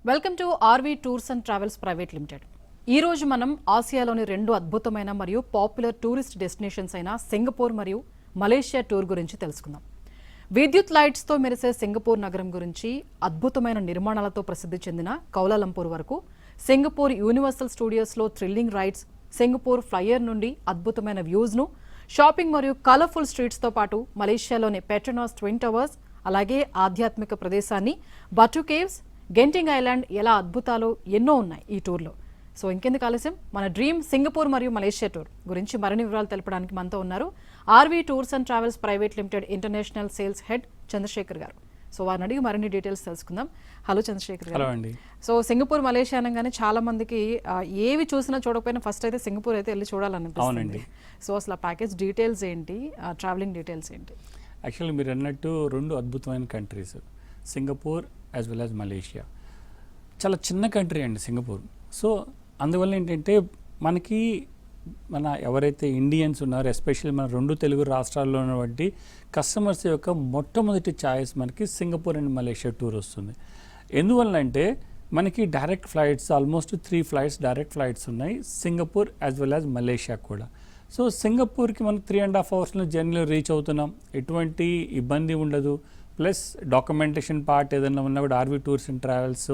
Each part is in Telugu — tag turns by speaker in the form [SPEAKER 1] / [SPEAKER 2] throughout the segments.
[SPEAKER 1] Welcome to RV tours and travels private limited. ఈ రోజు మనం ఆసియాలోని రెండు అద్భుతమైన మరియు పాపులర్ టూరిస్ట్ డెస్టినేషన్స్ అయిన సింగపూర్ మరియు మలేషియా టూర్ గురించి తెలుసుకుందాం. విద్యుత్ లైట్స్తో మెరిసే సింగపూర్ నగరం గురించి, అద్భుతమైన నిర్మాణాలతో ప్రసిద్ధి చెందిన కౌలాలంపూర్ వరకు, సింగపూర్ యూనివర్సల్ స్టూడియోస్లో థ్రిల్లింగ్ రైడ్స్, సింగపూర్ ఫ్లైయర్ నుండి అద్భుతమైన వ్యూస్ను, షాపింగ్ మరియు కలర్ఫుల్ స్ట్రీట్స్తో పాటు మలేషియాలోని పెట్రోనాస్ ట్విన్ టవర్స్, అలాగే ఆధ్యాత్మిక ప్రదేశాన్ని బటు కేవ్స్, గెంటింగ్ ఐలాండ్, ఎలా అద్భుతాలు ఎన్నో ఉన్నాయి ఈ టూర్లో. సో ఇంకెందుకు ఆలస్యం, మన డ్రీమ్ సింగపూర్ మరియు మలేషియా టూర్ గురించి మరిన్ని వివరాలు తెలపడానికి మనతో ఉన్నారు RV tours and travels private limited international sales head Chandrasekhar గారు. సో వారిని అడిగి మరిన్ని డీటెయిల్స్ తెలుసుకుందాం. హలో చంద్రశేఖర్ గారు. సో సింగపూర్ మలేషియా అనగానే చాలా మందికి ఏవి చూసినా చూడకపోయినా ఫస్ట్ అయితే సింగపూర్ అయితే వెళ్ళి చూడాలనిపిస్తుంది. సో అసలు ఆ ప్యాకేజ్ డీటెయిల్స్ ఏంటి, ట్రావెలింగ్ డీటెయిల్స్ ఏంటి?
[SPEAKER 2] యాక్చువల్లీ మీరు అన్నట్టు రెండు అద్భుతమైన countries Singapore as well as Malaysia. చాలా చిన్న కంట్రీ అండి సింగపూర్. సో అందువల్ల ఏంటంటే మనకి మన ఎవరైతే ఇండియన్స్ ఉన్నారో, ఎస్పెషల్లీ మన రెండు తెలుగు రాష్ట్రాల్లో ఉన్నటువంటి కస్టమర్స్ యొక్క మొట్టమొదటి ఛాయిస్ మనకి సింగపూర్ అండ్ మలేషియా టూర్ వస్తుంది. ఎందువల్ల అంటే మనకి direct flights almost 3 flights direct flights ఉన్నాయి Singapore as well as Malaysia కూడా. సో సింగపూర్కి మనం 3.5 అవర్స్లో జర్నీలో రీచ్ అవుతున్నాం, ఎటువంటి ఇబ్బంది ఉండదు. ప్లస్ డాక్యుమెంటేషన్ పార్ట్ ఏదైనా ఉన్నా కూడా RV tours and travels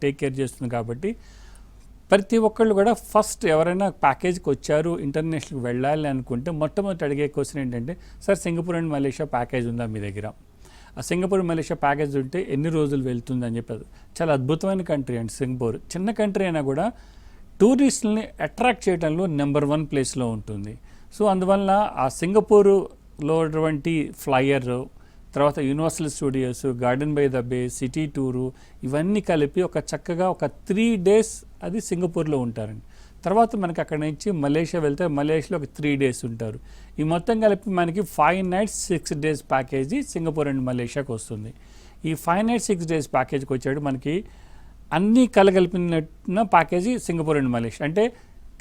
[SPEAKER 2] take care చేస్తుంది. కాబట్టి ప్రతి ఒక్కళ్ళు కూడా ఫస్ట్ ఎవరైనా ప్యాకేజ్కి వచ్చారు, ఇంటర్నేషనల్కి వెళ్ళాలి అనుకుంటే మొట్టమొదటి అడిగే క్వశ్చన్ ఏంటంటే, sir Singapore and Malaysia package ఉందా మీ దగ్గర? ఆ సింగపూర్ మలేషియా ప్యాకేజ్ ఉంటే ఎన్ని రోజులు వెళ్తుంది అని చెప్పారు. చాలా అద్భుతమైన కంట్రీ అండి సింగపూర్. చిన్న కంట్రీ అయినా కూడా టూరిస్టులని అట్రాక్ట్ చేయడంలో నెంబర్ 1 ప్లేస్లో ఉంటుంది. సో అందువల్ల ఆ సింగపూరులో ఉన్నటువంటి ఫ్లైయర్, తర్వాత Universal Studios, garden by the bay, city tour, ఇవన్నీ కలిపి ఒక చక్కగా ఒక 3 days అది సింగపూర్లో ఉంటారండి. తర్వాత మనకి అక్కడ నుంచి మలేషియా వెళ్తే మలేషియాలో ఒక 3 days ఉంటారు. ఈ మొత్తం కలిపి మనకి 5 nights 6 days package Singapore and మలేషియాకి వస్తుంది. ఈ 5 nights 6 days ప్యాకేజీకి వచ్చాడు మనకి అన్నీ కలగలిపిన ప్యాకేజీ సింగపూర్ అండ్ మలేషియా. అంటే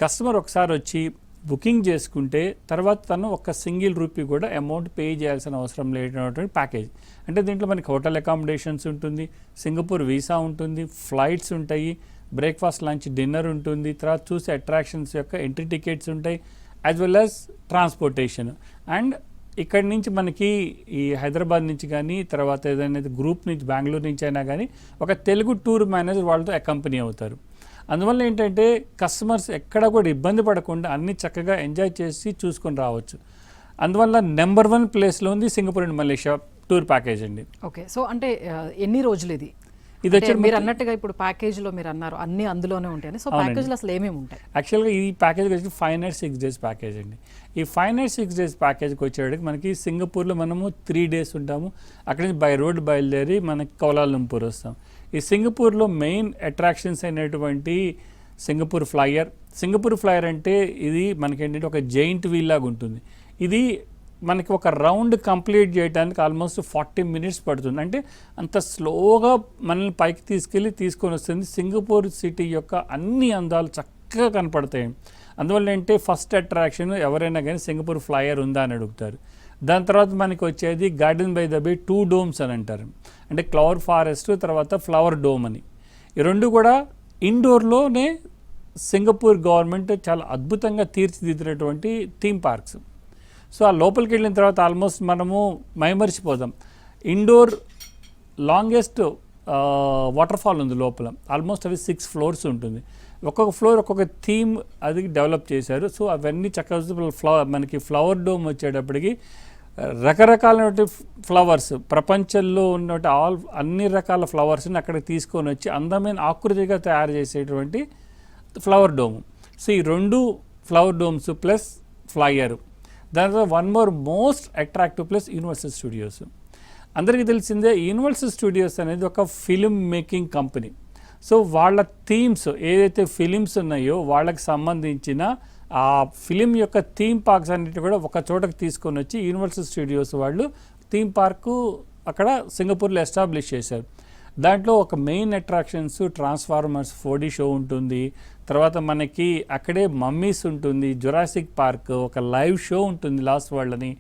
[SPEAKER 2] కస్టమర్ ఒకసారి వచ్చి బుకింగ్ చేసుకుంటే తర్వాత తను ఒక సింగిల్ రూపీ కూడా అమౌంట్ పే చేయాల్సిన అవసరం లేనటువంటి ప్యాకేజ్. అంటే దీంట్లో మనకి హోటల్ అకామిడేషన్స్ ఉంటుంది, సింగపూర్ వీసా ఉంటుంది, ఫ్లైట్స్ ఉంటాయి, బ్రేక్ఫాస్ట్ లంచ్ డిన్నర్ ఉంటుంది, తర్వాత చూసే అట్రాక్షన్స్ యొక్క ఎంట్రీ టికెట్స్ ఉంటాయి, as well as transportation. And ఇక్కడి నుంచి మనకి ఈ హైదరాబాద్ నుంచి కానీ తర్వాత ఏదైనా గ్రూప్ నుంచి బెంగళూరు నుంచి అయినా కానీ ఒక తెలుగు టూర్ మేనేజర్ వాళ్ళతో అకంపెనీ అవుతారు. అందువల్ల ఏంటంటే కస్టమర్స్ ఎక్కడ కూడా ఇబ్బంది పడకుండా అన్ని చక్కగా ఎంజాయ్ చేసి చూసుకొని రావచ్చు. అందువల్ల నెంబర్ 1 ప్లేస్లో ఉంది Singapore and Malaysia tour package అండి.
[SPEAKER 1] ఓకే, సో అంటే ఎన్ని రోజులు ఇది వచ్చి మీరు అన్నట్టుగా ఇప్పుడు ప్యాకేజ్లో మీరు అన్నారు అన్ని అందులోనే ఉంటాయి. సో ప్యాకేజ్లో అసలు ఏమేమి ఉంటాయి?
[SPEAKER 2] యాక్చువల్గా ఈ ప్యాకేజ్ వచ్చి 5 nights 6 days ప్యాకేజ్ అండి. ఈ 5 nights 6 days ప్యాకేజ్కి వచ్చేటికి మనకి సింగపూర్లో మనము 3 days ఉంటాము. అక్కడి నుంచి బై రోడ్ బయలుదేరి మనకి కౌలాలంపూర్ వస్తాం. ఈ సింగపూర్లో మెయిన్ అట్రాక్షన్స్ అయినటువంటి సింగపూర్ ఫ్లైయర్ అంటే ఇది మనకేంటంటే ఒక జైంట్ వీల్ లాగా ఉంటుంది. ఇది మనకి ఒక రౌండ్ కంప్లీట్ చేయడానికి ఆల్మోస్ట్ 40 minutes పడుతుంది. అంటే అంత స్లోగా మనల్ని పైకి తీసుకొని వస్తుంది. సింగపూర్ సిటీ యొక్క అన్ని అందాలు చక్కగా కనపడతాయి. అందువల్ల ఏంటంటే ఫస్ట్ అట్రాక్షన్ ఎవరైనా కానీ సింగపూర్ ఫ్లైయర్ ఉందా అని అడుగుతారు. దాని తర్వాత మనకి వచ్చేది garden by the bay 2 domes అని అంటారు. అంటే క్లవర్ ఫారెస్ట్ తర్వాత ఫ్లవర్ డోమ్ అని. ఈ రెండు కూడా ఇండోర్లోనే సింగపూర్ గవర్నమెంట్ చాలా అద్భుతంగా తీర్చిదిద్దినటువంటి థీమ్ పార్క్స్. సో ఆ లోపలికి వెళ్ళిన తర్వాత ఆల్మోస్ట్ మనము మైమరిచిపోదాం. ఇండోర్ లాంగెస్ట్ వాటర్ ఫాల్ ఉంది లోపల. ఆల్మోస్ట్ అవి 6 floors ఉంటుంది. ఒక్కొక్క ఫ్లోర్ ఒక్కొక్క థీమ్ అది డెవలప్ చేశారు. సో అవన్నీ చక్కగా మనకి ఫ్లవర్ డోమ్ వచ్చేటప్పటికి రకరకాలైన ఫ్లవర్స్, ప్రపంచంలో ఉన్నటువంటి అన్ని రకాల ఫ్లవర్స్ని అక్కడికి తీసుకొని వచ్చి అందమైన ఆకృతిగా తయారు చేసేటువంటి ఫ్లవర్ డోమ్. సో ఈ 2 ఫ్లవర్ డోమ్స్ ప్లస్ ఫ్లైయర్, దాని తర్వాత 1 more most attractive place universal studios. అందరికీ తెలిసిందే యూనివర్సల్ స్టూడియోస్ అనేది ఒక ఫిలిం మేకింగ్ కంపెనీ. సో వాళ్ళ థీమ్స్ ఏదైతే ఫిలిమ్స్ ఉన్నాయో వాళ్ళకి సంబంధించిన ఆ ఫిలిం యొక్క థీమ్ పార్క్స్ అన్నిటి కూడా ఒక చోటకి తీసుకొని వచ్చి యూనివర్సల్ స్టూడియోస్ వాళ్ళు థీమ్ పార్కు అక్కడ సింగపూర్లో ఎస్టాబ్లిష్ చేశారు. దాంట్లో ఒక main attractions transformers 4D show ఉంటుంది, తర్వాత మనకి అక్కడే మమ్మీస్ ఉంటుంది, జురాసిక్ పార్క్ ఒక లైవ్ షో ఉంటుంది లాస్ట్ వరల్డ్ అని,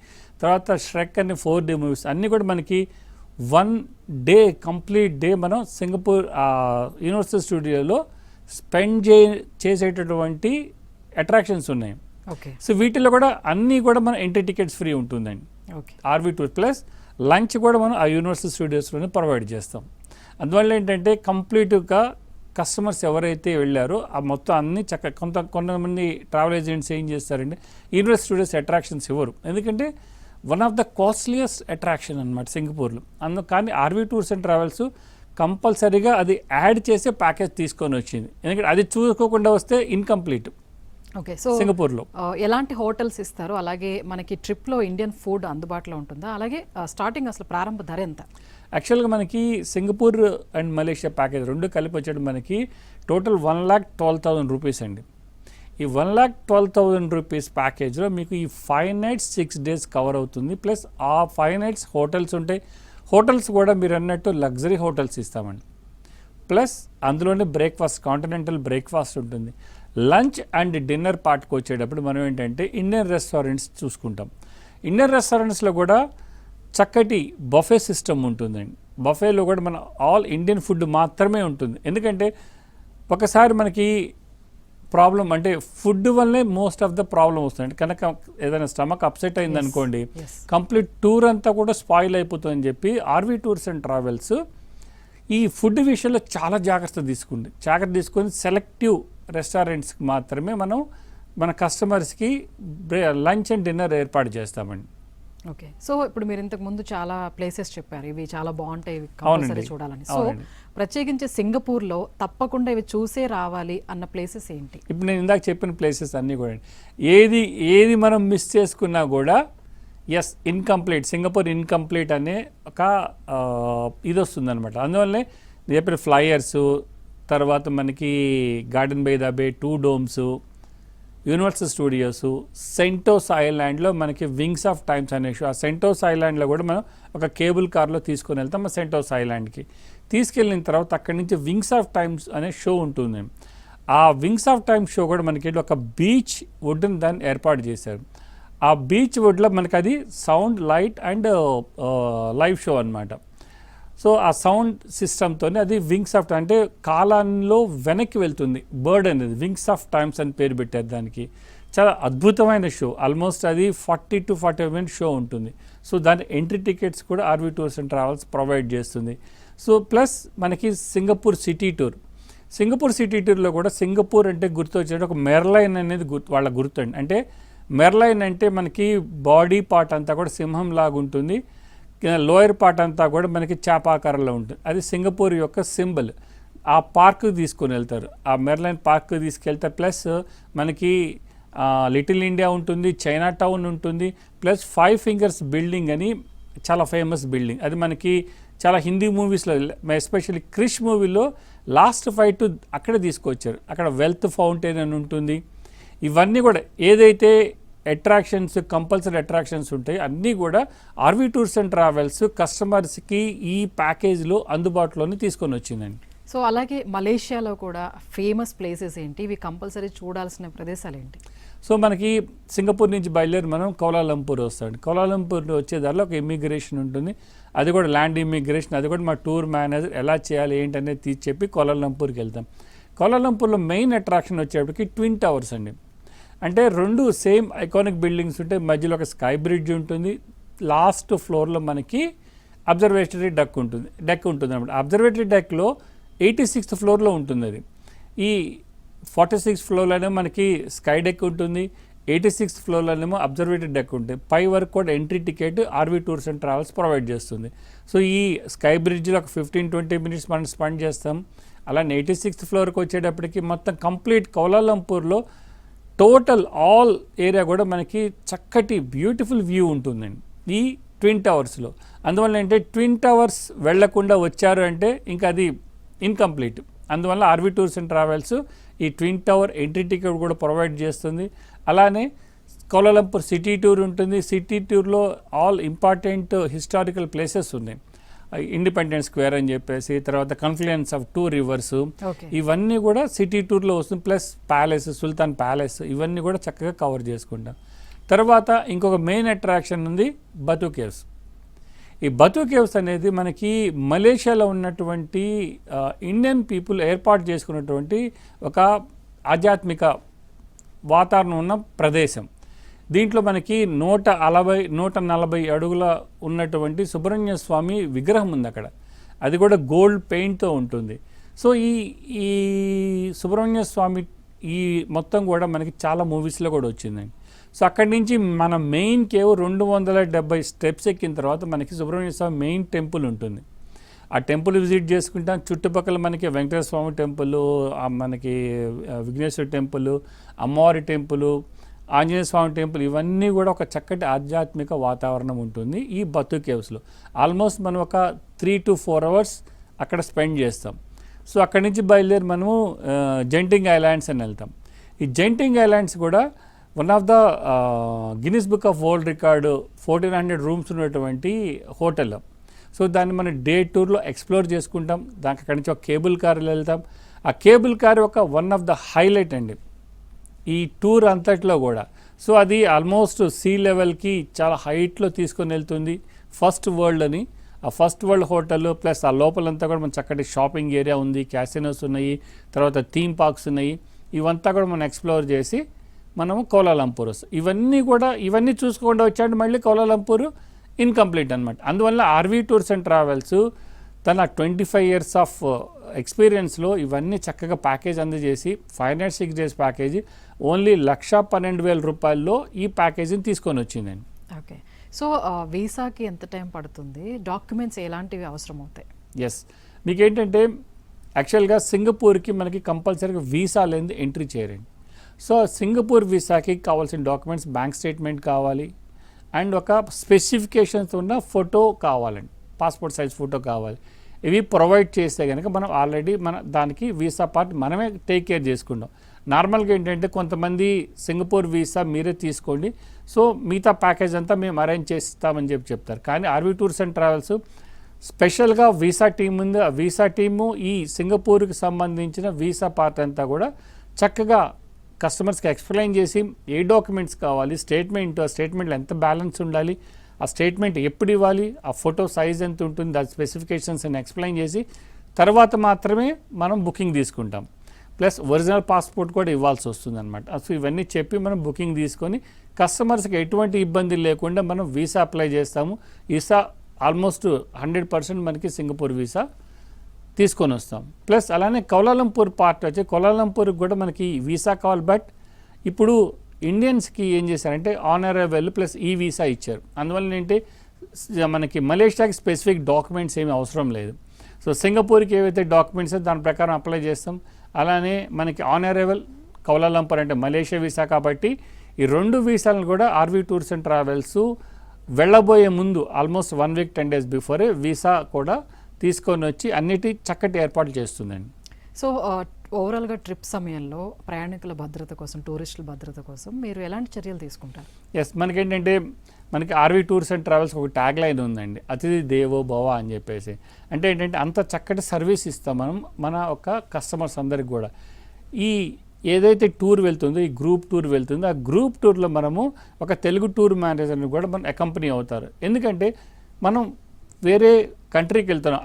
[SPEAKER 2] తర్వాత ష్రెక్ అని 4D మూవీస్ అన్నీ కూడా మనకి 1 డే కంప్లీట్ డే మనం సింగపూర్ యూనివర్సల్ స్టూడియోలో స్పెండ్ చేసేటటువంటి అట్రాక్షన్స్ ఉన్నాయి.
[SPEAKER 1] ఓకే.
[SPEAKER 2] సో వీటిలో కూడా అన్నీ కూడా మన ఎంట్రీ టికెట్స్ ఫ్రీ ఉంటుందండి.
[SPEAKER 1] Okay.
[SPEAKER 2] RV tour plus lunch కూడా మనం ఆ యూనివర్సల్ స్టూడియోస్లోనే ప్రొవైడ్ చేస్తాం. అందువల్ల ఏంటంటే కంప్లీట్గా కస్టమర్స్ ఎవరైతే వెళ్ళారో ఆ మొత్తం అన్ని కొంతమంది ట్రావెల్ ఏజెంట్స్ ఏం చేస్తారంటే యూనివర్సల్ స్టూడియోస్ అట్రాక్షన్స్ ఇవ్వరు, ఎందుకంటే one of the costliest attraction అనమాట సింగపూర్లో. కానీ ఆర్వీ టూర్స్ అండ్ ట్రావెల్స్ కంపల్సరీగా అది యాడ్ చేసే ప్యాకేజ్ తీసుకొని వచ్చింది, ఎందుకంటే అది చూసుకోకుండా వస్తే ఇన్కంప్లీట్.
[SPEAKER 1] ఓకే. సో
[SPEAKER 2] సింగపూర్లో
[SPEAKER 1] ఎలాంటి హోటల్స్ ఇస్తారు, అలాగే మనకి ట్రిప్లో ఇండియన్ ఫుడ్ అందుబాటులో ఉంటుందా, అలాగే స్టార్టింగ్ అసలు ప్రారంభ ధర ఎంత?
[SPEAKER 2] యాక్చువల్గా మనకి సింగపూర్ అండ్ మలేషియా ప్యాకేజ్ రెండు కలిపి వచ్చేది మనకి టోటల్ 1,12,000 రూపీస్ అండి. ఈ 1,12,000 రూపీస్ ప్యాకేజ్లో మీకు ఈ 5 nights 6 days కవర్ అవుతుంది. ప్లస్ ఆ 5 nights హోటల్స్ ఉంటాయి. హోటల్స్ కూడా మీరు అన్నట్టు లగ్జరీ హోటల్స్ ఇస్తామండి. ప్లస్ అందులోనే బ్రేక్ఫాస్ట్, కాంటినెంటల్ బ్రేక్ఫాస్ట్ ఉంటుంది. లంచ్ అండ్ డిన్నర్ పార్ట్కి వచ్చేటప్పుడు మనం ఏంటంటే ఇండియన్ రెస్టారెంట్స్ చూసుకుంటాం. ఇండియన్ రెస్టారెంట్స్లో కూడా చక్కటి బఫే సిస్టమ్ ఉంటుందండి. బఫేలో కూడా మన ఆల్ ఇండియన్ ఫుడ్ మాత్రమే ఉంటుంది, ఎందుకంటే ఒకసారి మనకి ప్రాబ్లం అంటే ఫుడ్ వల్లే మోస్ట్ ఆఫ్ ద ప్రాబ్లం వస్తుంది. కనుక ఏదైనా స్టమక్ అప్సెట్ అయింది అనుకోండి, కంప్లీట్ టూర్ అంతా కూడా స్పాయిల్ అయిపోతుందని చెప్పి ఆర్వీ టూర్స్ అండ్ ట్రావెల్స్ ఈ ఫుడ్ విషయంలో చాలా జాగ్రత్త తీసుకొని సెలెక్టివ్ రెస్టారెంట్స్కి మాత్రమే మనం మన కస్టమర్స్కి లంచ్ అండ్ డిన్నర్ ఏర్పాటు చేస్తామండి.
[SPEAKER 1] ఓకే. సో ఇప్పుడు మీరు ఇంతకు ముందు చాలా ప్లేసెస్ చెప్పారు, ఇవి చాలా బాగుంటాయి, ఇవి కంపల్సరీ చూడాలని. సో ప్రత్యేకించి సింగపూర్లో తప్పకుండా ఇవి చూసే రావాలి అన్న ప్లేసెస్ ఏంటి?
[SPEAKER 2] ఇప్పుడు నేను ఇందాక చెప్పిన ప్లేసెస్ అన్నీ కూడా ఏది మనం మిస్ చేసుకున్నా కూడా ఇన్కంప్లీట్, సింగపూర్ ఇన్కంప్లీట్ అనే ఒక ఇది వస్తుందన్నమాట. అందువల్లనే చెప్పిన ఫ్లైయర్స్, తర్వాత మనకి garden by the bay, 2 domes, universal studios, Sentosa ఐలాండ్లో మనకి వింగ్స్ ఆఫ్ టైమ్స్ అనే షో. ఆ సెంటోస్ ఐలాండ్లో కూడా మనం ఒక కేబుల్ కార్లో తీసుకొని వెళ్తాం. ఆ సెంటోస్ ఐలాండ్కి తీసుకెళ్ళిన తర్వాత అక్కడి నుంచి వింగ్స్ ఆఫ్ టైమ్స్ అనే షో ఉంటుంది. ఆ వింగ్స్ ఆఫ్ టైమ్స్ షో కూడా మనకి ఒక బీచ్ వుడ్ని దాన్ని ఏర్పాటు చేశారు. ఆ బీచ్ వుడ్లో మనకి అది sound, light and live show అనమాట. సో ఆ సౌండ్ సిస్టమ్తోనే అది వింగ్స్ ఆఫ్, అంటే కాలంలో వెనక్కి వెళ్తుంది బర్డ్ అనేది, వింగ్స్ ఆఫ్ టైమ్స్ అని పేరు పెట్టారు దానికి. చాలా అద్భుతమైన షో, ఆల్మోస్ట్ అది 40 to 45 minutes షో ఉంటుంది. సో దాని ఎంట్రీ టికెట్స్ కూడా RV tours and travels provide చేస్తుంది. సో ప్లస్ మనకి సింగపూర్ సిటీ టూర్లో కూడా సింగపూర్ అంటే గుర్తు వచ్చేది ఒక మెర్లైన్ అనేది వాళ్ళ గుర్తు అండి. అంటే మెర్లైన్ అంటే మనకి బాడీ పార్ట్ అంతా కూడా సింహం లాగా ఉంటుంది, లోయర్ పార్ట్ అంతా కూడా మనకి చేపాకారంలో ఉంటుంది. అది సింగపూర్ యొక్క సింబల్. ఆ పార్క్ తీసుకొని వెళ్తారు, ఆ మెర్లైన్ పార్క్ తీసుకెళ్తారు. ప్లస్ మనకి లిటిల్ ఇండియా ఉంటుంది, చైనా టౌన్ ఉంటుంది, ప్లస్ 5 fingers బిల్డింగ్ అని చాలా ఫేమస్ బిల్డింగ్. అది మనకి చాలా హిందీ మూవీస్లో, ఎస్పెషల్లీ క్రిష్ మూవీలో లాస్ట్ ఫైట్ అక్కడే తీసుకొచ్చారు. అక్కడ వెల్త్ ఫౌంటైన్ అని ఉంటుంది. ఇవన్నీ కూడా ఏదైతే అట్రాక్షన్స్, కంపల్సరీ అట్రాక్షన్స్ ఉంటాయి అన్నీ కూడా ఆర్వీ టూర్స్ అండ్ ట్రావెల్స్ కస్టమర్స్కి ఈ ప్యాకేజ్లో అందుబాటులోనే తీసుకొని వచ్చిందండి.
[SPEAKER 1] సో అలాగే మలేషియాలో కూడా ఫేమస్ ప్లేసెస్ ఏంటి, ఇవి కంపల్సరీ చూడాల్సిన ప్రదేశాలు ఏంటి?
[SPEAKER 2] సో మనకి సింగపూర్ నుంచి బయలుదేరి మనం కౌలాలంపూర్ వస్తాం. కౌలాలంపూర్ వచ్చే దారిలో ఒక ఇమిగ్రేషన్ ఉంటుంది, అది కూడా ల్యాండ్ ఇమిగ్రేషన్. అది కూడా మా టూర్ మేనేజర్ ఎలా చేయాలి ఏంటి అనేది చెప్పి కౌలాలంపూర్కి వెళ్తాం. కౌలాలంపూర్లో మెయిన్ అట్రాక్షన్ వచ్చేటప్పటికి ట్విన్ టవర్స్ అండి. అంటే 2 సేమ్ ఐకానిక్ బిల్డింగ్స్ ఉంటాయి, మధ్యలో ఒక స్కై బ్రిడ్జ్ ఉంటుంది, లాస్ట్ ఫ్లోర్లో మనకి అబ్జర్వేటరీ డెక్ ఉంటుంది అనమాట. అబ్జర్వేటరీ డెక్లో 86th floorలో ఉంటుంది. అది ఈ 46th floorలోనే మనకి స్కై డెక్ ఉంటుంది, 86th floorలోనేమో అబ్జర్వేటరీ డెక్ ఉంటుంది. పై వరకు కూడా entry ticket RV tours and travels provide చేస్తుంది. సో ఈ స్కై బ్రిడ్జ్లో ఒక 15-20 minutes మనం స్పెండ్ చేస్తాం. అలానే 86th floorకి వచ్చేటప్పటికి మొత్తం కంప్లీట్ కౌలాలంపూర్లో టోటల్ ఆల్ ఏరియా కూడా మనకి చక్కటి బ్యూటిఫుల్ వ్యూ ఉంటుందండి ఈ ట్విన్ టవర్స్లో. అందువల్ల ఏంటంటే ట్విన్ టవర్స్ వెళ్లకుండా వచ్చారు అంటే ఇంకా అది ఇన్కంప్లీట్. అందువల్ల ఆర్వీ టూర్స్ అండ్ ట్రావెల్స్ ఈ ట్విన్ టవర్ ఎంట్రీ టికెట్ కూడా ప్రొవైడ్ చేస్తుంది. అలానే కౌలాలంపూర్ సిటీ టూర్ ఉంటుంది. సిటీ టూర్లో ఆల్ ఇంపార్టెంట్ హిస్టారికల్ ప్లేసెస్ ఉన్నాయి, ఇండిపెండెన్స్ స్క్వేర్ అని చెప్పేసి, తర్వాత కన్ఫ్లుయెన్స్ ఆఫ్ 2 rivers, ఇవన్నీ కూడా సిటీ టూర్లో వస్తుంది. ప్లస్ ప్యాలెస్, సుల్తాన్ ప్యాలెస్, ఇవన్నీ కూడా చక్కగా కవర్ చేసుకుంటాం. తర్వాత ఇంకొక మెయిన్ అట్రాక్షన్ ఉంది బతు కేవ్స్. ఈ ఈ బతు కేవ్స్ అనేది మనకి మలేషియాలో ఉన్నటువంటి ఇండియన్ పీపుల్ ఏర్పాటు చేసుకున్నటువంటి ఒక ఆధ్యాత్మిక వాతావరణం ఉన్న ప్రదేశం. దీంట్లో మనకి 140 అడుగుల ఉన్నటువంటి సుబ్రహ్మణ్య స్వామి విగ్రహం ఉంది అక్కడ. అది కూడా గోల్డ్ పెయింట్తో ఉంటుంది. సో ఈ సుబ్రహ్మణ్య స్వామి ఈ మొత్తం కూడా మనకి చాలా మూవీస్లో కూడా వచ్చిందండి. సో అక్కడి నుంచి మన మెయిన్ కేవ్ 270 స్టెప్స్ ఎక్కిన తర్వాత మనకి సుబ్రహ్మణ్య స్వామి మెయిన్ టెంపుల్ ఉంటుంది. ఆ టెంపుల్ విజిట్ చేసుకుంటాం. చుట్టుపక్కల మనకి వెంకటేశ్వర స్వామి టెంపుల్, మనకి విఘ్నేశ్వర టెంపుల్, అమ్మవారి టెంపుల్, ఆంజనేయ స్వామి టెంపుల్, ఇవన్నీ కూడా ఒక చక్కటి ఆధ్యాత్మిక వాతావరణం ఉంటుంది ఈ బతు కేవ్స్లో. ఆల్మోస్ట్ మనం ఒక 3 to 4 అవర్స్ అక్కడ స్పెండ్ చేస్తాం. సో అక్కడి నుంచి బయలుదేరి మనము జెంటింగ్ ఐలాండ్స్ అని వెళ్తాం. ఈ జెంటింగ్ ఐలాండ్స్ కూడా one of the Guinness book of world record 1400 rooms ఉన్నటువంటి హోటల్. సో దాన్ని మనం డే టూర్లో ఎక్స్ప్లోర్ చేసుకుంటాం. దానికి అక్కడి నుంచి ఒక కేబుల్ కార్లో వెళ్తాం. ఆ cable car one of the highlight అండి ఈ టూర్ అంతట్లో కూడా. సో అది ఆల్మోస్ట్ సీ లెవెల్కి చాలా హైట్లో తీసుకొని వెళ్తుంది. ఫస్ట్ వరల్డ్ అని, ఆ ఫస్ట్ వరల్డ్ హోటల్ ప్లస్ ఆ లోపలంతా కూడా మన చక్కటి షాపింగ్ ఏరియా ఉంది, క్యాసినోస్ ఉన్నాయి, తర్వాత థీమ్ పార్క్స్ ఉన్నాయి. ఇవంతా కూడా మనం ఎక్స్ప్లోర్ చేసి మనము కౌలాలంపూర్ వస్తాం. ఇవన్నీ చూసుకోకుండా వచ్చాడు మళ్ళీ కౌలాలంపూర్ ఇన్కంప్లీట్ అనమాట. అందువల్ల ఆర్వీ టూర్స్ అండ్ ట్రావెల్స్ తన 25 years ఆఫ్ ఎక్స్పీరియన్స్లో ఇవన్నీ చక్కగా ప్యాకేజ్ అందజేసి 5 nights 6 days ప్యాకేజీ ఓన్లీ 1,12,000 రూపాయల్లో ఈ ప్యాకేజీని తీసుకొని వచ్చిందండి.
[SPEAKER 1] ఓకే. సో వీసాకి ఎంత టైం పడుతుంది? డాక్యుమెంట్స్ ఎలాంటివి అవసరం అవుతాయి?
[SPEAKER 2] ఎస్, మీకేంటంటే యాక్చువల్గా సింగపూర్కి మనకి కంపల్సరీగా వీసా లేనిది ఎంట్రీ చేయరండి. సో సింగపూర్ వీసాకి కావాల్సిన డాక్యుమెంట్స్ బ్యాంక్ స్టేట్మెంట్ కావాలి అండ్ ఒక స్పెసిఫికేషన్స్ ఉన్న ఫోటో కావాలండి, పాస్పోర్ట్ సైజ్ ఫోటో కావాలి. ఇవి ప్రొవైడ్ చేస్తే కనుక మనం ఆల్రెడీ దానికి వీసా పార్ట్ మనమే టేక్ కేర్ చేసుకుంటాం. నార్మల్గా ఏంటంటే కొంతమంది సింగపూర్ వీసా మీరే తీసుకోండి, సో మిగతా ప్యాకేజ్ అంతా మేము అరేంజ్ చేస్తామని చెప్తారు. కానీ ఆర్వీ టూర్స్ అండ్ ట్రావెల్స్ స్పెషల్గా వీసా టీం ఉంది. ఆ వీసా టీము ఈ సింగపూర్కి సంబంధించిన వీసా పార్ట్ అంతా కూడా చక్కగా కస్టమర్స్కి ఎక్స్ప్లెయిన్ చేసి ఏ డాక్యుమెంట్స్ కావాలి, ఆ స్టేట్మెంట్లో ఎంత బ్యాలెన్స్ ఉండాలి, ఆ స్టేట్మెంట్ ఎప్పుడు ఇవ్వాలి, ఆ ఫోటో సైజ్ ఎంత ఉంటుంది, దాని స్పెసిఫికేషన్స్ అని ఎక్స్ప్లెయిన్ చేసి తర్వాత మాత్రమే మనం బుకింగ్ తీసుకుంటాం. ప్లస్ ఒరిజినల్ పాస్పోర్ట్ కూడా ఇవ్వాల్సి వస్తుంది అనమాట. సో ఇవన్నీ చెప్పి మనం బుకింగ్ తీసుకొని కస్టమర్స్కి ఎటువంటి ఇబ్బంది లేకుండా మనం వీసా అప్లై చేస్తాము. వీసా ఆల్మోస్ట్ 100% మనకి సింగపూర్ వీసా తీసుకొని వస్తాం. ప్లస్ అలానే కౌలాలంపూర్ పార్ట్ వచ్చి కౌలాలంపూర్కి కూడా మనకి వీసా కావాలి. బట్ ఇప్పుడు ఇండియన్స్కి ఏం చేశారంటే ఆన్ అరైవల్ ప్లస్ ఈ వీసా ఇచ్చారు. అందువల్ల ఏంటంటే మనకి మలేషియాకి స్పెసిఫిక్ డాక్యుమెంట్స్ ఏమీ అవసరం లేదు. సో సింగపూర్కి ఏవైతే డాక్యుమెంట్స్ దాని ప్రకారం అప్లై చేస్తాం. అలానే మనకి ఆన్ అరైవల్ కౌలాలంపూర్ అంటే మలేషియా వీసా కాబట్టి ఈ 2 వీసాలను కూడా ఆర్వీ టూర్స్ అండ్ ట్రావెల్స్ వెళ్ళబోయే ముందు almost 1 week 10 days before visa కూడా తీసుకొని వచ్చి అన్నిటి చక్కటి ఏర్పాట్లు చేస్తుందండి.
[SPEAKER 1] సో ఓవరాల్గా ట్రిప్ సమయంలో ప్రయాణికుల భద్రత కోసం, టూరిస్టుల భద్రత కోసం మీరు ఎలాంటి చర్యలు తీసుకుంటారు?
[SPEAKER 2] ఎస్, మనకేంటంటే మనకి ఆర్వీ టూర్స్ అండ్ ట్రావెల్స్ ఒక ట్యాగ్ లైన్ ఉందండి, అతిథి దేవో భవ అని చెప్పేసి. అంటే ఏంటంటే అంత చక్కటి సర్వీస్ ఇస్తాం మనం మన ఒక కస్టమర్స్ అందరికి కూడా. ఈ ఏదైతే టూర్ వెళ్తుందో, ఈ గ్రూప్ టూర్ వెళ్తుందో, ఆ గ్రూప్ టూర్లో మనము ఒక తెలుగు టూర్ మేనేజర్ని కూడా మనం అకంపెనీ అవుతారు. ఎందుకంటే మనం వేరే కంట్రీకి వెళ్తున్నాం,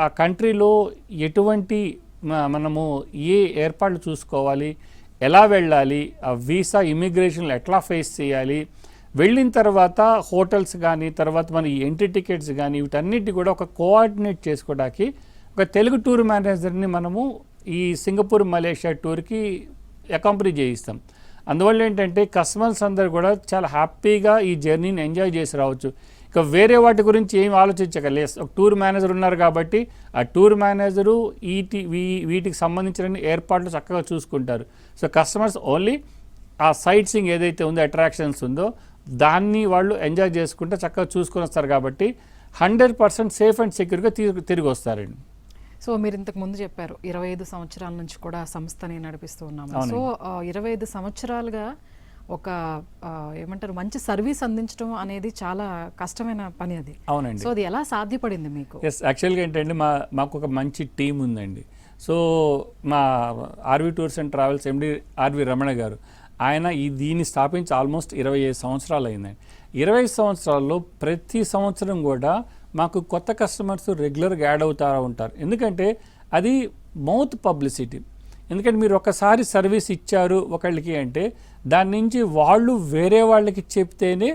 [SPEAKER 2] ఆ కంట్రీలో ఎటువంటి మనము ఏ ఏర్పాట్లు చూసుకోవాలి, ఎలా వెళ్ళాలి, ఆ వీసా ఇమిగ్రేషన్లో ఎట్లా ఫేస్ చేయాలి, వెళ్ళిన తర్వాత హోటల్స్ కానీ తర్వాత మన ఎంట్రీ టికెట్స్ కానీ వీటన్నిటి కూడా ఒక కోఆర్డినేట్ చేసుకోవడానికి ఒక తెలుగు టూర్ మేనేజర్ని మనము ఈ సింగపూర్ మలేషియా టూర్కి అకంపెనీ చేయిస్తాం. అందువల్ల ఏంటంటే కస్టమర్స్ అందరు కూడా చాలా హ్యాపీగా ఈ జర్నీని ఎంజాయ్ చేసి రావచ్చు. ఇక వేరే వాటి గురించి ఏం ఆలోచించగలేదు. ఒక టూర్ మేనేజర్ ఉన్నారు కాబట్టి ఆ టూర్ మేనేజరు వీటికి సంబంధించిన ఏర్పాట్లు చక్కగా చూసుకుంటారు. సో కస్టమర్స్ ఓన్లీ ఆ సైట్ సీయింగ్ ఏదైతే ఉందో, అట్రాక్షన్స్ ఉందో దాన్ని వాళ్ళు ఎంజాయ్ చేసుకుంటే చక్కగా చూసుకొని వస్తారు కాబట్టి 100% సేఫ్ అండ్ సెక్యూర్గా తిరిగి వస్తారండి.
[SPEAKER 1] సో మీరు ఇంతకు ముందు చెప్పారు 25 సంవత్సరాల నుంచి కూడా సంస్థని నడిపిస్తూ ఉన్నాము. సో 25 సంవత్సరాలుగా ఒక ఏమంటారు మంచి సర్వీస్ అందించడం అనేది చాలా కష్టమైన పని అది.
[SPEAKER 2] అవునండి.
[SPEAKER 1] సో అది ఎలా సాధ్యపడింది మీకు?
[SPEAKER 2] ఎస్, యాక్చువల్గా ఏంటంటే మాకు ఒక మంచి టీం ఉందండి. సో మా RV tours and travels MD RV Ramana garu, ఆయన దీన్ని స్థాపించి ఆల్మోస్ట్ 25 సంవత్సరాలు అయిందండి. 20 సంవత్సరాల్లో ప్రతి సంవత్సరం కూడా మాకు కొత్త కస్టమర్స్ రెగ్యులర్గా యాడ్ అవుతూ ఉంటారు. ఎందుకంటే అది మౌత్ పబ్లిసిటీ. ఎందుకంటే మీరు ఒకసారి సర్వీస్ ఇచ్చారు ఒకళ్ళకి అంటే దాని నుంచి వాళ్ళు వేరే వాళ్ళకి చెప్తేనే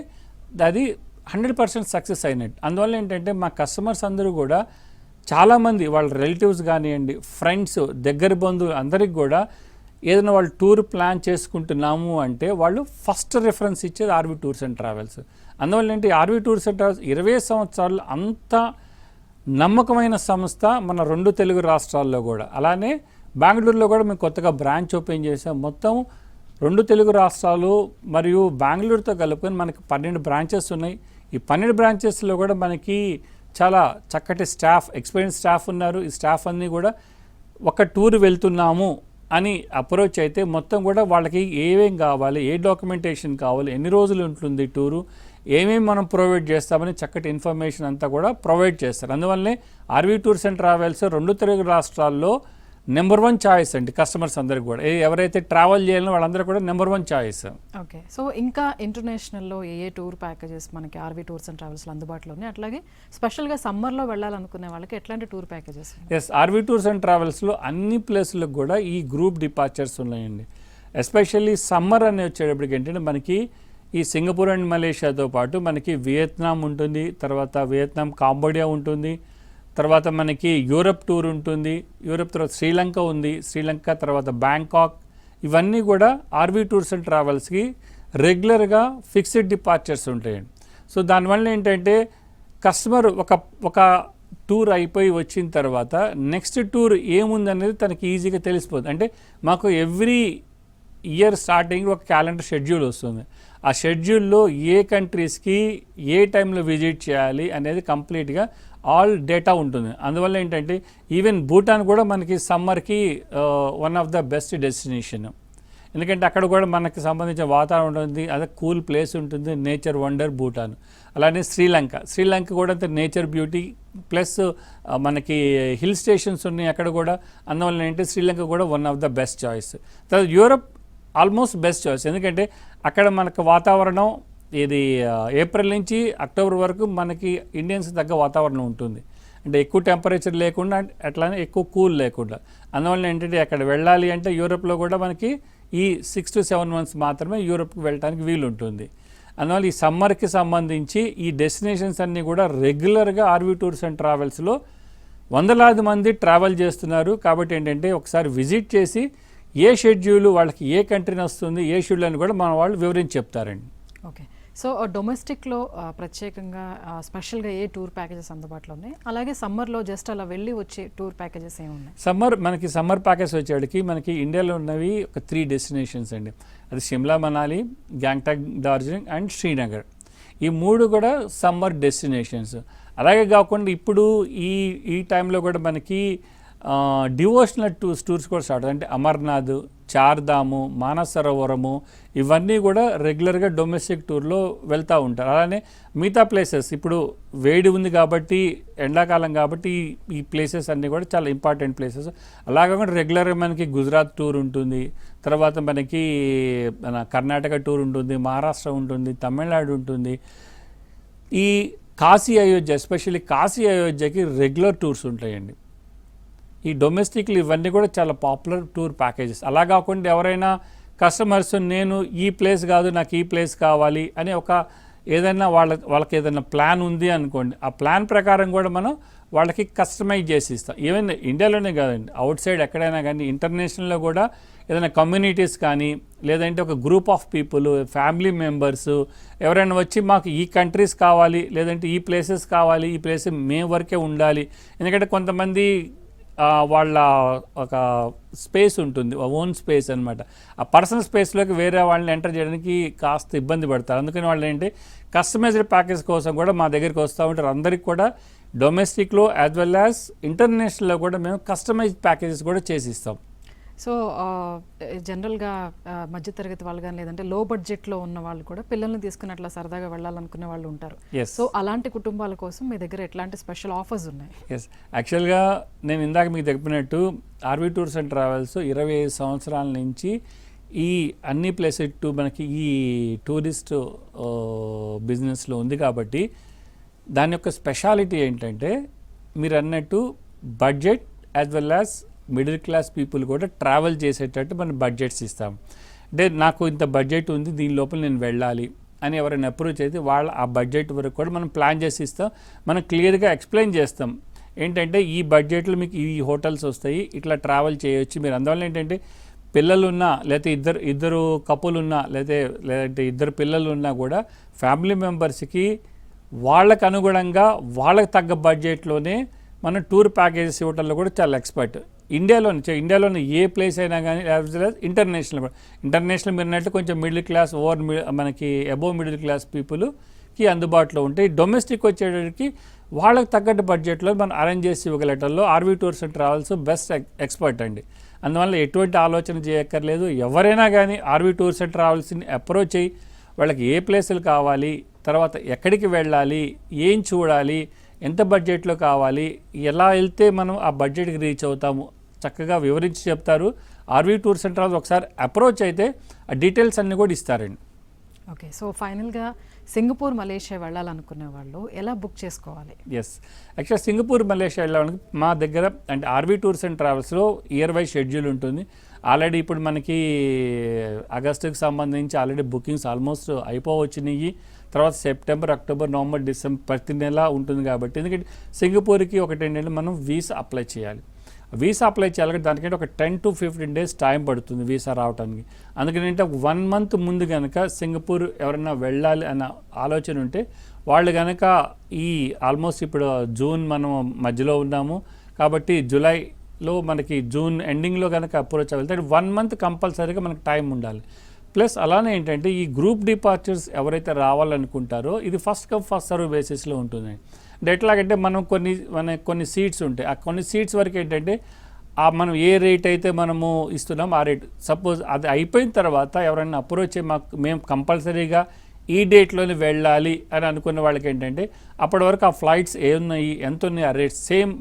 [SPEAKER 2] అది 100% సక్సెస్ అయినట్టు. అందువల్ల ఏంటంటే మా కస్టమర్స్ అందరూ కూడా చాలామంది వాళ్ళ రిలేటివ్స్ కానివ్వండి, ఫ్రెండ్స్, దగ్గర బంధువులు అందరికి కూడా ఏదైనా వాళ్ళు టూర్ ప్లాన్ చేసుకుంటున్నాము అంటే వాళ్ళు ఫస్ట్ రిఫరెన్స్ ఇచ్చేది ఆర్వి టూర్స్ అండ్ ట్రావెల్స్. అందువల్ల ఏంటి ఆర్వి టూర్స్ అండ్ ట్రావెల్స్ 20 సంవత్సరాలు అంత నమ్మకమైన సంస్థ మన 2 తెలుగు రాష్ట్రాల్లో కూడా. అలానే బెంగళూరులో కూడా మేము కొత్తగా బ్రాంచ్ ఓపెన్ చేసాం. మొత్తం 2 తెలుగు రాష్ట్రాలు మరియు బెంగళూరుతో కలుపుకొని మనకి 12 బ్రాంచెస్ ఉన్నాయి. ఈ 12 బ్రాంచెస్లో కూడా మనకి చాలా చక్కటి స్టాఫ్, ఎక్స్పీరియన్స్ స్టాఫ్ ఉన్నారు. ఈ స్టాఫ్ అన్నీ కూడా ఒక టూర్ వెళ్తున్నాము అని అప్రోచ్ అయితే మొత్తం కూడా వాళ్ళకి ఏమేం కావాలి, ఏ డాక్యుమెంటేషన్ కావాలి, ఎన్ని రోజులు ఉంటుంది టూరు, ఏమేమి మనం ప్రొవైడ్ చేస్తామని చక్కటి ఇన్ఫర్మేషన్ అంతా కూడా ప్రొవైడ్ చేస్తారు. అందువల్లనే RV tours and travels 2 Telugu రాష్ట్రాల్లో నెంబర్ 1 చాయిస్ అండి కస్టమర్స్ అందరికి కూడా. ఎవరైతే ట్రావెల్ చేయాలో వాళ్ళందరూ కూడా నెంబర్ 1 చాయిస్.
[SPEAKER 1] ఓకే, సో ఇంకా ఇంటర్నేషనల్లో ఏ టూర్ ప్యాకేజెస్ మనకి ఆర్వి టూర్స్ అండ్ ట్రావెల్స్లో అందుబాటులో ఉన్నాయి, అట్లాగే స్పెషల్గా సమ్మర్లో వెళ్ళాలనుకునే వాళ్ళకి ఎట్లాంటి tour packages?
[SPEAKER 2] Yes, RV tours and ట్రావెల్స్లో అన్ని ప్లేసులకు కూడా ఈ గ్రూప్ డిపార్చర్స్ ఉన్నాయండి. ఎస్పెషల్లీ సమ్మర్ అనే వచ్చేటప్పటికి ఏంటంటే మనకి ఈ సింగపూర్ అండ్ మలేషియాతో పాటు మనకి వియత్నాం ఉంటుంది, తర్వాత వియత్నాం కాంబోడియా ఉంటుంది, తర్వాత మనకి యూరప్ టూర్ ఉంటుంది, యూరప్ తర్వాత శ్రీలంక ఉంది, శ్రీలంక తర్వాత బ్యాంకాక్. ఇవన్నీ కూడా ఆర్వి టూర్స్ అండ్ ట్రావెల్స్కి రెగ్యులర్గా ఫిక్స్డ్ డిపార్చర్స్ ఉంటాయండి. సో దానివల్ల ఏంటంటే కస్టమర్ ఒక టూర్ అయిపోయి వచ్చిన తర్వాత నెక్స్ట్ టూర్ ఏముందనేది తనకి ఈజీగా తెలిసిపోతుంది. అంటే మాకు ఎవ్రీ ఇయర్ స్టార్టింగ్ ఒక క్యాలెండర్ షెడ్యూల్ వస్తుంది. ఆ షెడ్యూల్లో ఏ కంట్రీస్కి ఏ టైంలో విజిట్ చేయాలి అనేది కంప్లీట్గా ఆల్ డేటా ఉంటుంది. అందువల్ల ఏంటంటే ఈవెన్ భూటాన్ కూడా మనకి సమ్మర్కి one of the best destination. ఎందుకంటే అక్కడ కూడా మనకి సంబంధించిన వాతావరణం ఉంటుంది, అదే కూల్ ప్లేస్ ఉంటుంది, నేచర్ వండర్ భూటాన్. అలానే శ్రీలంక కూడా అంత నేచర్ బ్యూటీ ప్లస్ మనకి హిల్ స్టేషన్స్ ఉన్నాయి అక్కడ కూడా. అందువల్ల ఏంటంటే శ్రీలంక కూడా one of the best choice. తర్వాత యూరప్ ఆల్మోస్ట్ బెస్ట్ చాయిస్. ఎందుకంటే అక్కడ మనకు వాతావరణం ఇది ఏప్రిల్ నుంచి అక్టోబర్ వరకు మనకి ఇండియన్స్ తగ్గ వాతావరణం ఉంటుంది. అంటే ఎక్కువ టెంపరేచర్ లేకుండా అట్లానే ఎక్కువ కూల్ లేకుండా. అందువల్ల ఏంటంటే అక్కడ వెళ్ళాలి అంటే యూరోప్లో కూడా మనకి ఈ 6 to 7 months మాత్రమే యూరోప్కి వెళ్ళడానికి వీలు ఉంటుంది. అందువల్ల ఈ సమ్మర్కి సంబంధించి ఈ డెస్టినేషన్స్ అన్నీ కూడా రెగ్యులర్గా ఆర్వి టూర్స్ అండ్ ట్రావెల్స్లో వందలాది మంది ట్రావెల్ చేస్తున్నారు. కాబట్టి ఏంటంటే ఒకసారి విజిట్ చేసి ఏ షెడ్యూల్ వాళ్ళకి ఏ కంట్రీని వస్తుంది, ఏ షెడ్యూల్ అని కూడా మన వాళ్ళు వివరించి చెప్తారండి.
[SPEAKER 1] ఓకే, సో డొమెస్టిక్లో ప్రత్యేకంగా స్పెషల్గా ఏ టూర్ ప్యాకేజెస్ అందుబాటులో ఉన్నాయి, అలాగే సమ్మర్లో జస్ట్ అలా వెళ్ళి వచ్చే టూర్ ప్యాకేజెస్ ఏమి ఉన్నాయి?
[SPEAKER 2] సమ్మర్ ప్యాకేజ్ వచ్చేటికి మనకి ఇండియాలో ఉన్నవి ఒక 3 డెస్టినేషన్స్ అండి. అది షిమ్లా, మనాలి, గ్యాంగ్టాక్, డార్జిలింగ్ అండ్ శ్రీనగర్. ఈ 3 కూడా సమ్మర్ డెస్టినేషన్స్. అలాగే కాకుండా ఇప్పుడు ఈ టైంలో కూడా మనకి డివోషనల్ టూర్స్ కూడా స్టార్ట్. అంటే అమర్నాథ్, చార్ధాము, మానస సరోవరము ఇవన్నీ కూడా రెగ్యులర్గా డొమెస్టిక్ టూర్లో వెళ్తూ ఉంటారు. అలానే మిగతా ప్లేసెస్ ఇప్పుడు వేడి ఉంది కాబట్టి, ఎండాకాలం కాబట్టి ఈ ప్లేసెస్ అన్నీ కూడా చాలా ఇంపార్టెంట్ ప్లేసెస్. అలాగే రెగ్యులర్గా మనకి గుజరాత్ టూర్ ఉంటుంది, తర్వాత మనకి కర్ణాటక టూర్ ఉంటుంది, మహారాష్ట్ర ఉంటుంది, తమిళనాడు ఉంటుంది. ఈ కాశీ అయోధ్య, ఎస్పెషల్లీ కాశీ అయోధ్యకి రెగ్యులర్ టూర్స్ ఉంటాయండి. ఈ డొమెస్టిక్లు ఇవన్నీ కూడా చాలా పాపులర్ టూర్ ప్యాకేజెస్. అలా కాకుండా ఎవరైనా కస్టమర్స్ నేను ఈ ప్లేస్ కాదు నాకు ఈ ప్లేస్ కావాలి అని ఏదైనా వాళ్ళకి ఏదైనా ప్లాన్ ఉంది అనుకోండి, ఆ ప్లాన్ ప్రకారం కూడా మనం వాళ్ళకి కస్టమైజ్ చేసి ఇస్తాం. ఈవెన్ ఇండియాలోనే కాదండి, అవుట్ సైడ్ ఎక్కడైనా కానీ ఇంటర్నేషనల్లో కూడా ఏదైనా కమ్యూనిటీస్ కానీ లేదంటే ఒక group of people, family members ఎవరైనా వచ్చి మాకు ఈ కంట్రీస్ కావాలి, లేదంటే ఈ ప్లేసెస్ కావాలి, ఈ ప్లేస్ మేము వరకే ఉండాలి. ఎందుకంటే కొంతమంది వాళ్ళ ఒక స్పేస్ ఉంటుంది, ఓన్ స్పేస్ అనమాట. ఆ పర్సనల్ స్పేస్లోకి వేరే వాళ్ళని ఎంటర్ చేయడానికి కాస్త ఇబ్బంది పడతారు. అందుకని వాళ్ళు ఏంటి కస్టమైజ్డ్ ప్యాకేజ్ కోసం కూడా మా దగ్గరికి వస్తూ ఉంటారు. అందరికి కూడా డొమెస్టిక్లో యాజ్ వెల్ యాజ్ ఇంటర్నేషనల్లో కూడా మేము కస్టమైజ్డ్ ప్యాకేజెస్ కూడా చేసిస్తాం.
[SPEAKER 1] సో జనరల్గా మధ్యతరగతి వాళ్ళు కానీ లేదంటే లో బడ్జెట్లో ఉన్న వాళ్ళు కూడా పిల్లల్ని తీసుకుని అట్లా సరదాగా వెళ్ళాలనుకునే వాళ్ళు ఉంటారు. సో అలాంటి కుటుంబాల కోసం మీ దగ్గర ఎట్లాంటి స్పెషల్ ఆఫర్స్ ఉన్నాయి?
[SPEAKER 2] ఎస్, యాక్చువల్గా నేను ఇందాక మీకు చెప్పినట్టు ఆర్వి టూర్స్ అండ్ ట్రావెల్స్ 25 సంవత్సరాల నుంచి ఈ అన్ని ప్లేసెస్ మనకి ఈ టూరిస్ట్ బిజినెస్లో ఉంది. కాబట్టి దాని యొక్క స్పెషాలిటీ ఏంటంటే మీరు అన్నట్టు budget as well as middle class people కూడా ట్రావెల్ చేసేటట్టు మనం బడ్జెట్స్ ఇస్తాం. అంటే నాకు ఇంత బడ్జెట్ ఉంది, దీని లోపల నేను వెళ్ళాలి అని ఎవరైనా అప్రోచ్ అయితే వాళ్ళ ఆ బడ్జెట్ వరకు కూడా మనం ప్లాన్ చేసి ఇస్తాం. మనం క్లియర్గా ఎక్స్ప్లెయిన్ చేస్తాం ఏంటంటే ఈ బడ్జెట్లో మీకు ఈ హోటల్స్ వస్తాయి, ఇట్లా ట్రావెల్ చేయొచ్చు మీరు. అందువల్ల ఏంటంటే పిల్లలున్నా లేకపోతే ఇద్దరు కపుల్ ఉన్నా లేదంటే ఇద్దరు పిల్లలు ఉన్నా కూడా ఫ్యామిలీ మెంబర్స్కి వాళ్ళకు అనుగుణంగా వాళ్ళకి తగ్గ బడ్జెట్లోనే మనం టూర్ ప్యాకేజెస్ ఇవ్వడంలో కూడా చాలా ఎక్స్పర్ట్. ఇండియాలోని ఏ ప్లేస్ అయినా కానీ ఇంటర్నేషనల్ మీరు అన్నట్టు కొంచెం మిడిల్ క్లాస్ మనకి అబోవ్ మిడిల్ క్లాస్ పీపుల్కి అందుబాటులో ఉంటాయి. డొమెస్టిక్ వచ్చేటికి వాళ్ళకి తగ్గట్టు బడ్జెట్లో మనం అరేంజ్ చేసి ఇవ్వగలటంలో RV tours and travels best expert అండి. అందువల్ల ఎటువంటి ఆలోచన చేయక్కర్లేదు. ఎవరైనా కానీ ఆర్వీ టూర్స్ అండ్ ట్రావెల్స్ని అప్రోచ్ అయ్యి వాళ్ళకి ఏ ప్లేసులు కావాలి, తర్వాత ఎక్కడికి వెళ్ళాలి, ఏం చూడాలి, ఎంత బడ్జెట్లో కావాలి, ఎలా వెళ్తే మనం ఆ బడ్జెట్కి రీచ్ అవుతాము చక్కగా వివరించి చెప్తారు. ఆర్వీ టూర్స్ అండ్ ట్రావెల్స్ ఒకసారి అప్రోచ్ అయితే ఆ డీటెయిల్స్ అన్నీ కూడా ఇస్తారండి.
[SPEAKER 1] ఓకే, సో ఫైనల్గా సింగపూర్ మలేషియా వెళ్ళాలనుకునే వాళ్ళు ఎలా బుక్ చేసుకోవాలి?
[SPEAKER 2] ఎస్, యాక్చువల్గా సింగపూర్ మలేషియా వెళ్ళడానికి మా దగ్గర అంటే ఆర్వీ టూర్స్ అండ్ ట్రావెల్స్లో ఇయర్ వైజ్ షెడ్యూల్ ఉంటుంది. ఆల్రెడీ ఇప్పుడు మనకి ఆగస్టుకి సంబంధించి ఆల్రెడీ బుకింగ్స్ ఆల్మోస్ట్ అయిపోవచ్చినాయి. తర్వాత సెప్టెంబర్, అక్టోబర్, నవంబర్, డిసెంబర్ ప్రతి నెల ఉంటుంది కాబట్టి ఎందుకంటే సింగపూర్కి ఒకటి ఏంటంటే మనం వీసా అప్లై చేయాలి. వీసా అప్లై చేయాలంటే దానికంటే ఒక 10 to 15 days టైం పడుతుంది వీసా రావడానికి. అందుకని ఏంటంటే 1 month ముందు కనుక సింగపూర్ ఎవరైనా వెళ్ళాలి అన్న ఆలోచన ఉంటే వాళ్ళు కనుక ఈ ఆల్మోస్ట్ ఇప్పుడు జూన్ మనం మధ్యలో ఉన్నాము కాబట్టి జూలైలో మనకి జూన్ ఎండింగ్లో కనుక అప్రోచ్ వెళ్తే 1 month కంపల్సరీగా మనకు టైం ఉండాలి. ప్లస్ అలానే ఏంటంటే ఈ గ్రూప్ డిపార్చర్స్ ఎవరైతే రావాలనుకుంటారో ఇది ఫస్ట్ కమ్ ఫస్ట్ సర్వ్ బేసిస్లో ఉంటుంది. అంటే ఎట్లాగంటే మనం కొన్ని సీట్స్ ఉంటాయి, ఆ కొన్ని సీట్స్ వరకు ఏంటంటే మనం ఏ రేట్ అయితే మనము ఇస్తున్నాం ఆ రేట్ సపోజ్ అది అయిపోయిన తర్వాత ఎవరైనా అప్రోచ్ మేము కంపల్సరీగా ఈ డేట్లోనే వెళ్ళాలి అని అనుకున్న వాళ్ళకి ఏంటంటే అప్పటి వరకు ఆ ఫ్లైట్స్ ఏమున్నాయి, ఎంత ఉన్నాయి, ఆ రేట్స్ సేమ్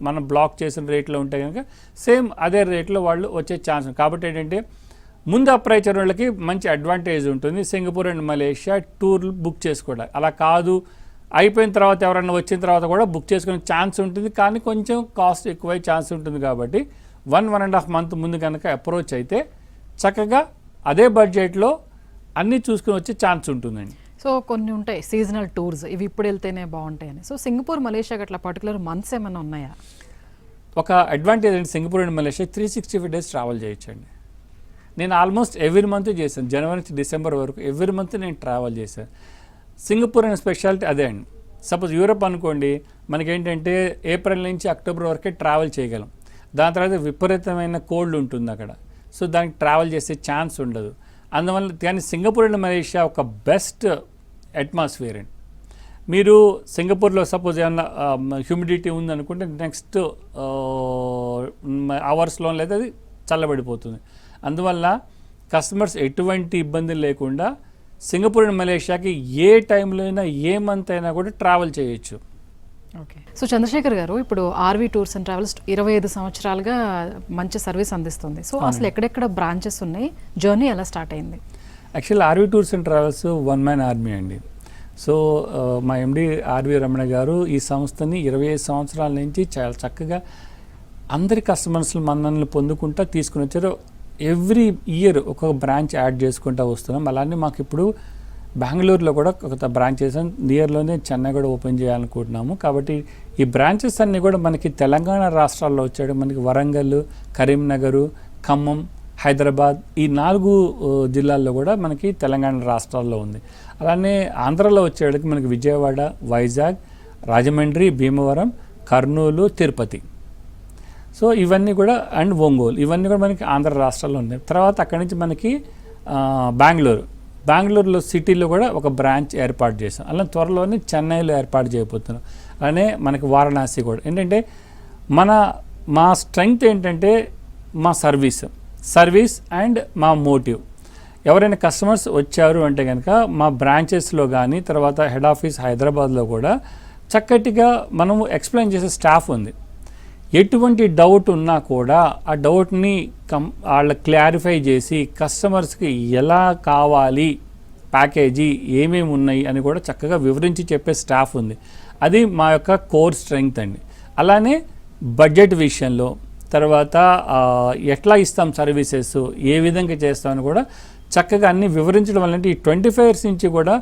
[SPEAKER 2] మనం బ్లాక్ చేసిన రేట్లో ఉంటే కనుక సేమ్ అదే రేట్లో వాళ్ళు వచ్చే ఛాన్స్ ఉంది. కాబట్టి ఏంటంటే ముందు అప్లై చేయడం వాళ్ళకి మంచి అడ్వాంటేజ్ ఉంటుంది సింగపూర్ అండ్ మలేషియా టూర్లు బుక్ చేసుకోవడానికి. అలా కాదు అయిపోయిన తర్వాత ఎవరన్నా వచ్చిన తర్వాత కూడా బుక్ చేసుకునే ఛాన్స్ ఉంటుంది, కానీ కొంచెం కాస్ట్ ఎక్కువై ఛాన్స్ ఉంటుంది. కాబట్టి 1.5 month ముందు కనుక అప్రోచ్ అయితే చక్కగా అదే బడ్జెట్లో అన్నీ చూసుకుని వచ్చే ఛాన్స్ ఉంటుందండి.
[SPEAKER 1] సో కొన్ని ఉంటాయి సీజనల్ టూర్స్, ఇవి ఇప్పుడు వెళ్తేనే బాగుంటాయని. సో సింగపూర్ మలేషియాకి అట్లా పర్టికులర్ మంత్స్ ఏమైనా ఉన్నాయా?
[SPEAKER 2] ఒక అడ్వాంటేజ్ అండి, Singapore and Malaysia 365 days travel చేయొచ్చండి. నేను ఆల్మోస్ట్ ఎవ్రీ మంత్ చేశాను, జనవరి నుంచి డిసెంబర్ వరకు ఎవ్రీ మంత్ నేను ట్రావెల్ చేశాను. సింగపూర్ అనే స్పెషాలిటీ అదే అండి. సపోజ్ యూరప్ అనుకోండి, మనకేంటంటే ఏప్రిల్ నుంచి అక్టోబర్ వరకే ట్రావెల్ చేయగలం. దాని తర్వాత విపరీతమైన కోల్డ్ ఉంటుంది అక్కడ, సో దానికి ట్రావెల్ చేసే ఛాన్స్ ఉండదు. అందువల్ల కానీ సింగపూర్ అండ్ మలేషియా ఒక బెస్ట్ అట్మాస్ఫియర్ అండి. మీరు సింగపూర్లో సపోజ్ ఏమన్నా హ్యూమిడిటీ ఉందనుకుంటే నెక్స్ట్ అవర్స్లో లేదా అది చల్లబడిపోతుంది. అందువల్ల కస్టమర్స్ ఎటువంటి ఇబ్బంది లేకుండా సింగపూర్ అండ్ మలేషియాకి ఏ టైంలో అయినా ఏ మంత్ అయినా కూడా ట్రావెల్ చేయొచ్చు.
[SPEAKER 1] ఓకే, సో చంద్రశేఖర్ గారు ఇప్పుడు ఆర్వీ టూర్స్ అండ్ ట్రావెల్స్ 25 సంవత్సరాలుగా మంచి సర్వీస్ అందిస్తుంది. సో అసలు ఎక్కడెక్కడ బ్రాంచెస్ ఉన్నాయి, జర్నీ ఎలా స్టార్ట్ అయింది?
[SPEAKER 2] Actually RV tours and travels one man army అండి. సో మా ఎండి ఆర్వీ రమణ గారు ఈ సంస్థని 25 సంవత్సరాల నుంచి చాలా చక్కగా అందరి కస్టమర్స్ మన్ననలు పొందుకుంటా తీసుకుని వచ్చారు. ఎవ్రీ ఇయర్ ఒక్కొక్క బ్రాంచ్ యాడ్ చేసుకుంటూ వస్తున్నాం. అలానే మాకు ఇప్పుడు బెంగళూరులో కూడా ఒక బ్రాంచ్ చేసాం, నియర్లోనే చెన్నై కూడా ఓపెన్ చేయాలనుకుంటున్నాము. కాబట్టి ఈ బ్రాంచెస్ అన్నీ కూడా మనకి తెలంగాణ రాష్ట్రాల్లో వచ్చాడు. మనకి వరంగల్, కరీంనగర్, ఖమ్మం, హైదరాబాద్ ఈ 4 జిల్లాల్లో కూడా మనకి తెలంగాణ రాష్ట్రాల్లో ఉంది. అలానే ఆంధ్రాలో వచ్చేవాడికి మనకి విజయవాడ, వైజాగ్, రాజమండ్రి, భీమవరం, కర్నూలు, తిరుపతి, సో ఇవన్నీ కూడా అండ్ ఒంగోలు ఇవన్నీ కూడా మనకి ఆంధ్ర రాష్ట్రాల్లో ఉన్నాయి. తర్వాత అక్కడి నుంచి మనకి బెంగళూరులో సిటీలో కూడా ఒక బ్రాంచ్ ఏర్పాటు చేసాం. అలా త్వరలోనే చెన్నైలో ఏర్పాటు చేయబోతున్నాం. అలానే మనకి వారణాసి కూడా. ఏంటంటే మా స్ట్రెంగ్త్ ఏంటంటే మా సర్వీస్ అండ్ మా మోటివ్. ఎవరైనా కస్టమర్స్ వచ్చారు అంటే కనుక మా బ్రాంచెస్లో కానీ తర్వాత హెడ్ ఆఫీస్ హైదరాబాద్లో కూడా చక్కటిగా మనము ఎక్స్ప్లెయిన్ చేసే స్టాఫ్ ఉంది. ఎటువంటి డౌట్ ఉన్నా కూడా ఆ డౌట్ని వాళ్ళ క్లారిఫై చేసి కస్టమర్స్కి ఎలా కావాలి, ప్యాకేజీ ఏమేమి ఉన్నాయి అని కూడా చక్కగా వివరించి చెప్పే స్టాఫ్ ఉంది. అది మా యొక్క కోర్ స్ట్రెంగ్త్ అండి. అలానే బడ్జెట్ విషయంలో, తర్వాత ఎట్లా ఇస్తాం సర్వీసెస్, ఏ విధంగా చేస్తామని కూడా చక్కగా అన్ని వివరించడం వల్ల ఈ 25 years నుంచి కూడా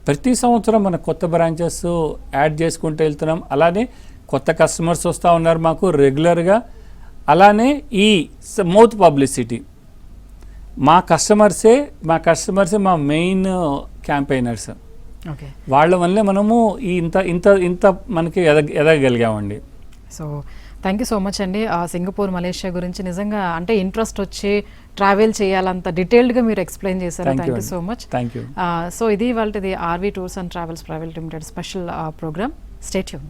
[SPEAKER 2] ప్రతి సంవత్సరం మన కొత్త బ్రాంచెస్ యాడ్ చేసుకుంటూ వెళ్తున్నాం. అలానే కొత్త కస్టమర్స్ వస్తూ ఉన్నారు మాకు రెగ్యులర్గా. అలానే ఈ మౌత్ పబ్లిసిటీ, మా కస్టమర్సే మా మెయిన్ క్యాంపెయినర్స్.
[SPEAKER 1] ఓకే,
[SPEAKER 2] వాళ్ళ వల్లే మనము ఈ ఇంత మనకి ఎదగగలిగామండి.
[SPEAKER 1] So thank you so much అండి. సింగపూర్, మలేషియా గురించి నిజంగా అంటే ఇంట్రెస్ట్ వచ్చి ట్రావెల్ చేయాలంత డీటెయిల్డ్గా మీరు ఎక్స్ప్లెయిన్ చేశారు. Thank you so much.
[SPEAKER 2] Thank you.
[SPEAKER 1] So ఇది వాళ్ళది RV tours and travels private limited special programme. Stay tune.